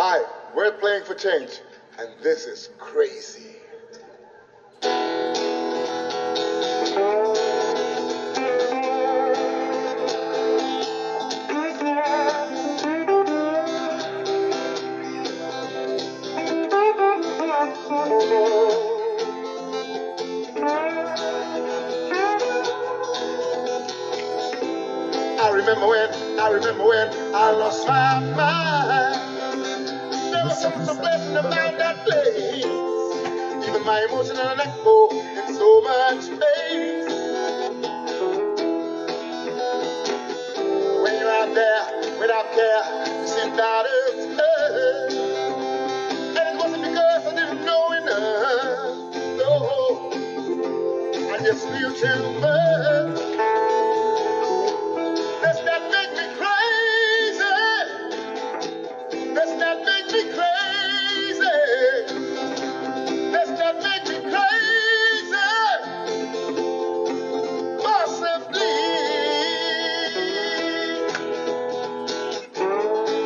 Hi, we're playing for change, and this is crazy. I remember when I lost my mind. There was something so pleasant about that place. Even my emotional echo in so much space. When you're out there without care, you see doubters turn. And it wasn't because I didn't know enough. No, I just knew too much. Does that make me crazy? Does that make me crazy? Does that make me crazy? Possibly.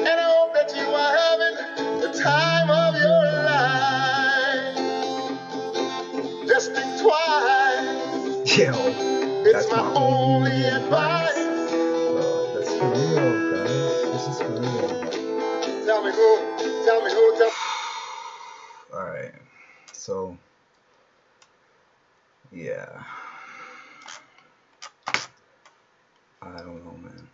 And I hope that you are having the time of your life. Just think twice. Yo, It's my only advice. That's for real, guys. This is for real. Tell me who. Alright, so yeah, I don't know, man.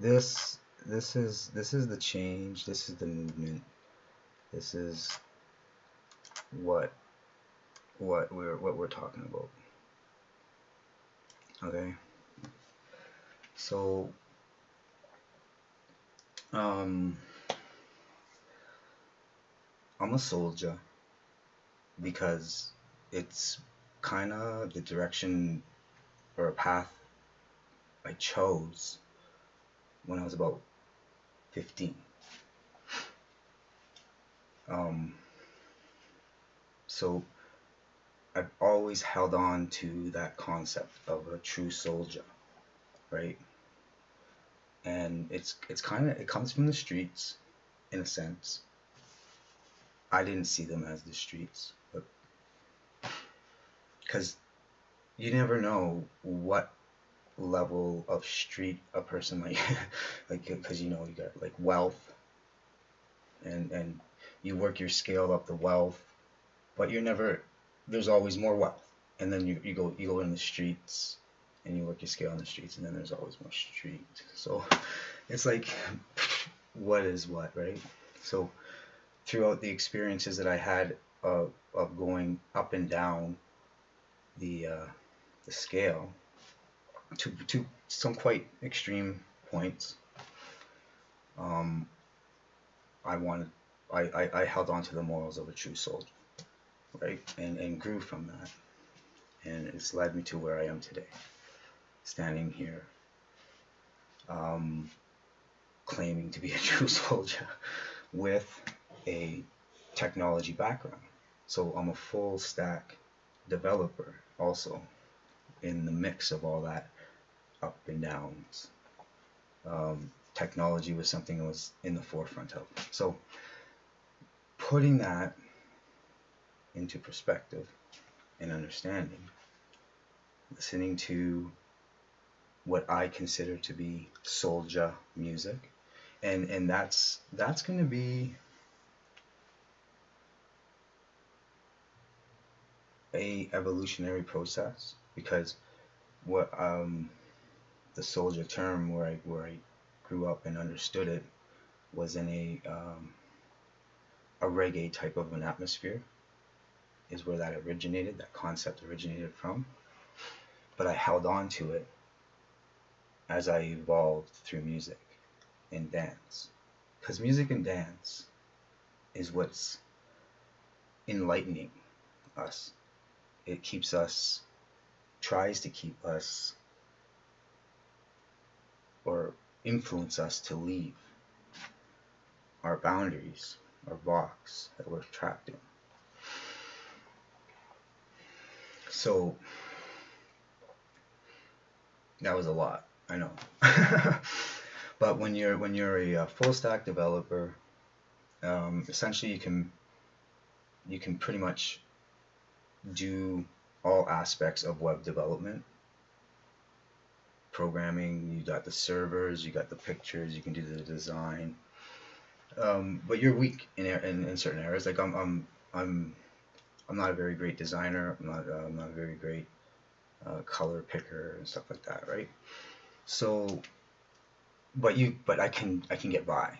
This is the change. This is the movement. This is what we're talking about. Okay, so I'm a Soulja because it's kind of the direction or a path I chose when I was about 15. So I've always held on to that concept of a true soldier, right? And it's kind of, it comes from the streets in a sense. I didn't see them as the streets, but because you never know what level of street a person might like, because you know you got like wealth, and you work your scale up the wealth, but you're never, there's always more wealth, and then you go in the streets and you work your scale on the streets, and then there's always more street. So it's like, what is what, right? So throughout the experiences that I had of going up and down the scale to some quite extreme points, um, I wanted I held on to the morals of a true soldier, right? And grew from that. And it's led me to where I am today, standing here, um, claiming to be a true soldier with a technology background. So I'm a full stack developer also in the mix of all that up and downs. Technology was something that was in the forefront of. So putting that into perspective and understanding, listening to what I consider to be Soulja music, and that's going to be a evolutionary process, because what the Soulja term, where I grew up and understood it, was in a reggae type of an atmosphere, is where that originated, that concept originated from. But I held on to it as I evolved through music and dance, because music and dance is what's enlightening us. It keeps us, tries to keep us, or influence us to leave our boundaries, our box that we're trapped in. So that was a lot, I know. But when you're a full stack developer, Essentially, you can pretty much do all aspects of web development, programming. You got the servers, you got the pictures, you can do the design. But you're weak in certain areas. Like I'm I'm not a very great designer. I'm not a very great color picker and stuff like that, right? So, but I can get by.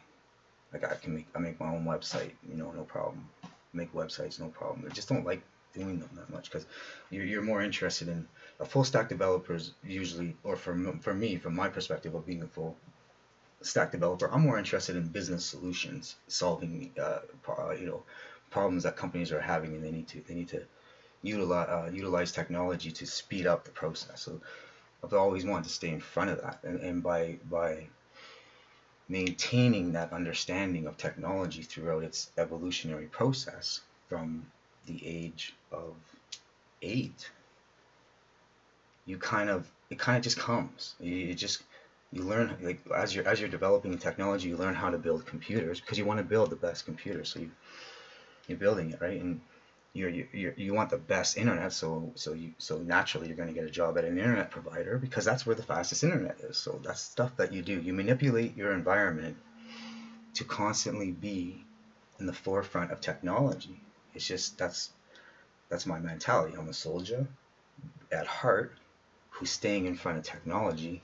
Like I make my own website, no problem. Make websites, no problem. I just don't like doing them that much because you're more interested in a full stack developers usually, or for me, from my perspective of being a full stack developer, I'm more interested in business solutions, solving problems that companies are having, and they need to utilize technology to speed up the process. So I've always wanted to stay in front of that, and by maintaining that understanding of technology throughout its evolutionary process from the age of 8, it kind of just comes. You learn, like, as you're developing technology, you learn how to build computers because you want to build the best computer. So you're building it, right? And you want the best internet, so naturally you're going to get a job at an internet provider because that's where the fastest internet is. So that's stuff that you do. You manipulate your environment to constantly be in the forefront of technology. It's just that's my mentality. I'm a soldier at heart who's staying in front of technology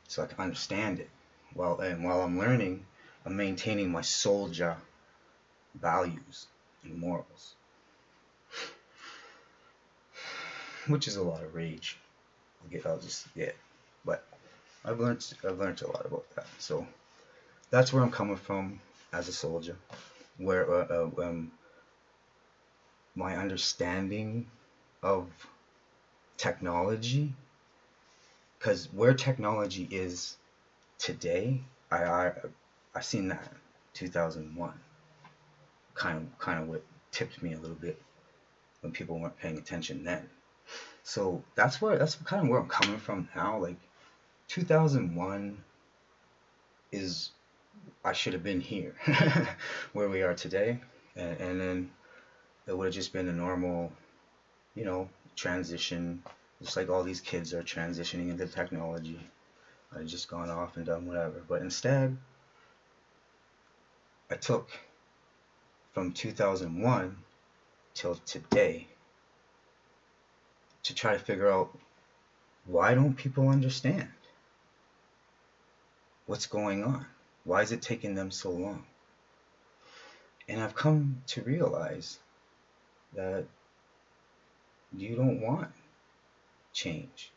so I can understand it. While I'm learning, I'm maintaining my soldier values and morals, which is a lot of rage. I'll just yeah, but I've learned a lot about that. So that's where I'm coming from as a soldier, where my understanding of technology, because where technology is today, I seen that 2001 kind of what tipped me a little bit when people weren't paying attention then. So that's kind of where I'm coming from now. Like 2001 is I should have been here where we are today, and then it would have just been a normal, transition, just like all these kids are transitioning into technology. I'd just gone off and done whatever. But instead, I took from 2001 till today to try to figure out why don't people understand what's going on? Why is it taking them so long? And I've come to realize that you don't want change.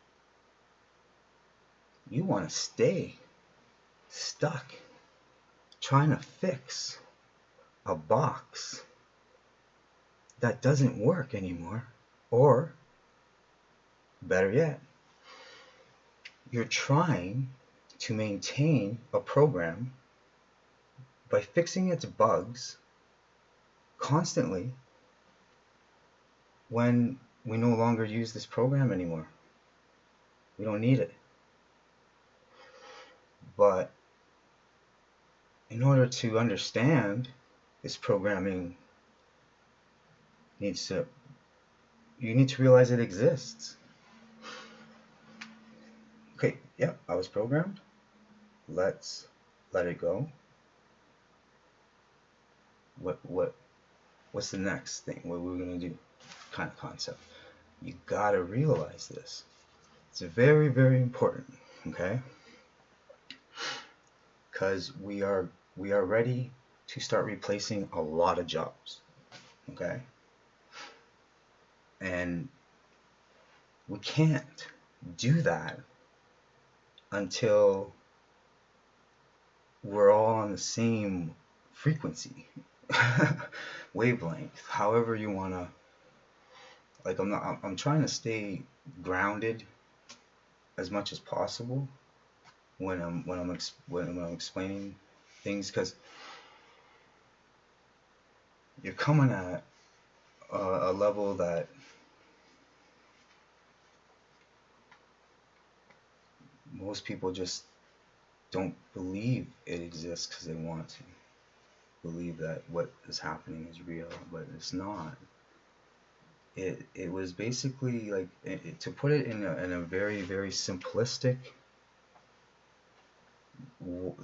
You want to stay stuck trying to fix a box that doesn't work anymore. Or, better yet, you're trying to maintain a program by fixing its bugs constantly when we no longer use this program anymore. We don't need it. But in order to understand this programming needs to you need to realize it exists. Okay, yeah, I was programmed. Let's let it go. What's the next thing? What are we gonna do? Kind of concept. You gotta realize this. It's very, very important, okay? Because we are ready to start replacing a lot of jobs, okay? And we can't do that until we're all on the same frequency, wavelength, however you want to. Like, I'm trying to stay grounded as much as possible when I'm explaining things, because you're coming at a level that most people just don't believe it exists because they want to. believe that what is happening is real, but it's not. It was basically like to put it in a very very simplistic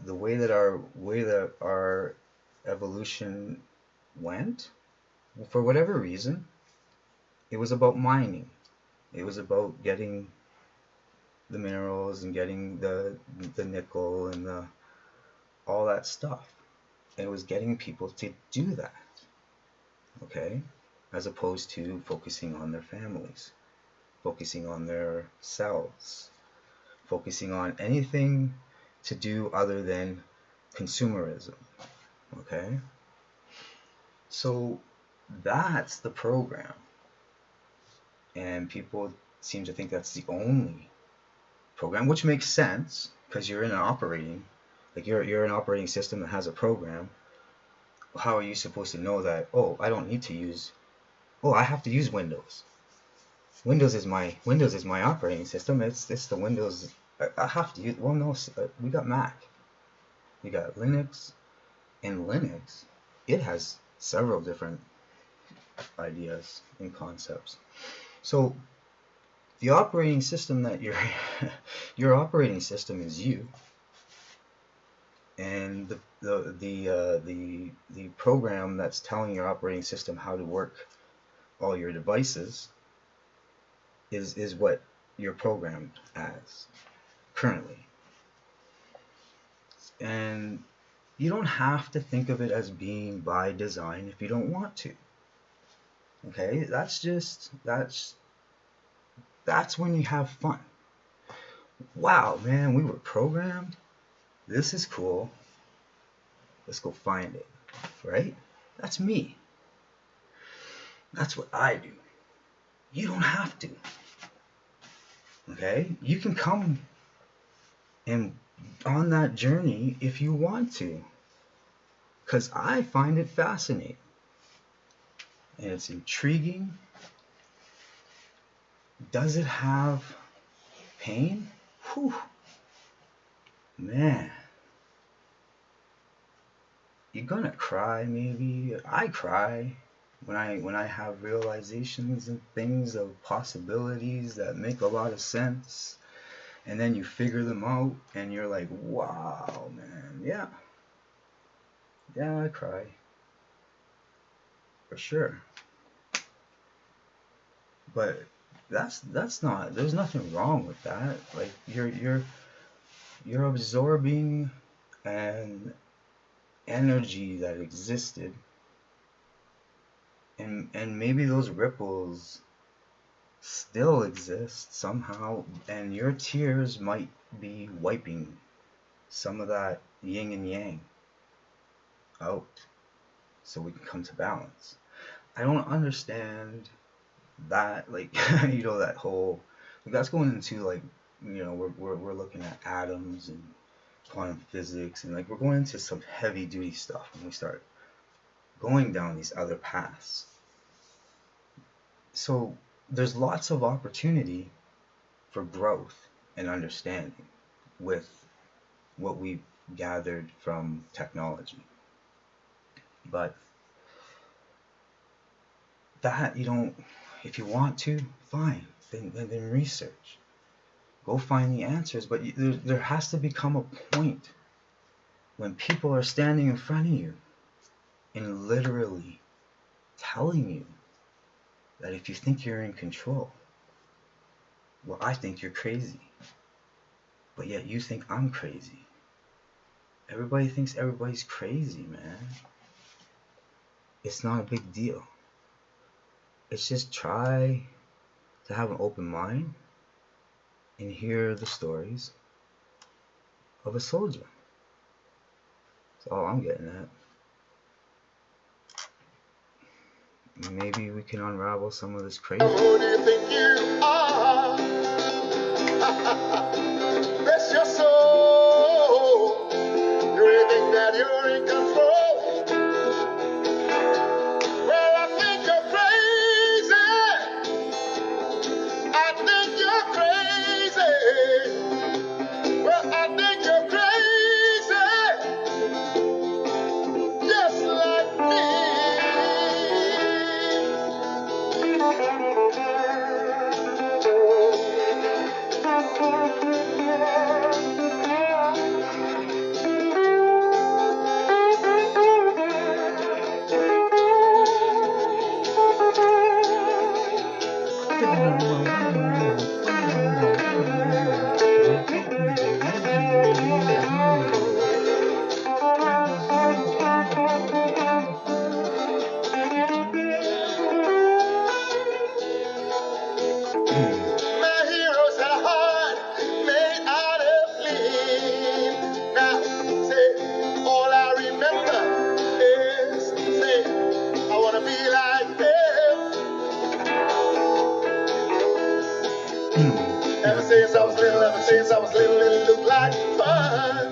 the way that our evolution went for whatever reason. It was about mining. It was about getting the minerals and getting the nickel and the all that stuff. And it was getting people to do that, okay, as opposed to focusing on their families, focusing on their selves, focusing on anything to do other than consumerism, okay? So that's the program. And people seem to think that's the only program, which makes sense because you're in an operating, like you're an operating system that has a program. How are you supposed to know that, oh, I don't need to use, oh, I have to use Windows. Windows is my operating system. It's the Windows I have to use. Well, no, we got Mac. We got Linux, and Linux, it has several different ideas and concepts. So the operating system that your operating system is you, and the program that's telling your operating system how to work all your devices is what you're programmed as currently. And you don't have to think of it as being by design if you don't want to. Okay, that's when you have fun. Wow, man, we were programmed. This is cool. Let's go find it. Right? That's me. That's what I do. You don't have to. Okay? You can come and on that journey if you want to. Because I find it fascinating. And it's intriguing. Does it have pain? Whew. Man. You're gonna cry maybe. I cry when I have realizations and things of possibilities that make a lot of sense. And then you figure them out and you're like, wow, man, yeah. Yeah, I cry. For sure. But that's not, there's nothing wrong with that. Like you're absorbing an energy that existed, and maybe those ripples still exist somehow, and your tears might be wiping some of that yin and yang out so we can come to balance. I don't understand that, like, that whole, like, that's going into, like, we're looking at atoms and quantum physics, and like we're going into some heavy duty stuff when we start going down these other paths. So there's lots of opportunity for growth and understanding with what we've gathered from technology. But that, if you want to, fine, then research. Go find the answers, but there has to become a point when people are standing in front of you and literally telling you that if you think you're in control, well, I think you're crazy. But yet you think I'm crazy. Everybody thinks everybody's crazy, man. It's not a big deal. It's just try to have an open mind and hear the stories of a soldier. That's all I'm getting at. Maybe we can unravel some of this crazy. Who do you think you are? Bless your soul. You really think that you're in control? Well, I think you're crazy. I think you're crazy. Well, I think you're crazy. Just since I was little, ever since I was little, it looked like fun.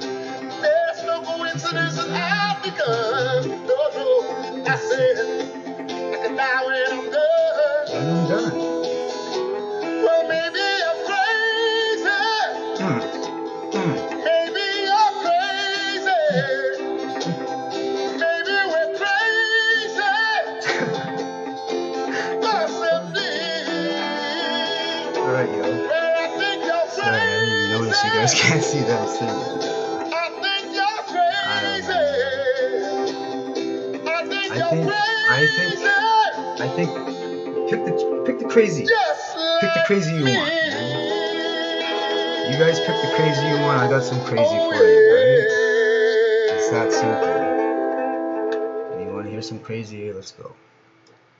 There's no coincidence that I've begun. No, no, I said I can die when I'm done. And I'm done. Well, maybe I'm crazy. Maybe you're crazy. Maybe we're crazy. Possibly. Alright, yo. Well, I think you're Sorry, I didn't even notice you guys crazy. can't see that I'm singing. I think you're I don't crazy. I think I you're think, crazy. I think, pick the crazy. Just Pick the crazy you let want, me. man. You guys pick the crazy you want. I got some crazy Oh, for you, alright? yeah. It's that simple. And you want to hear some crazy? Let's go.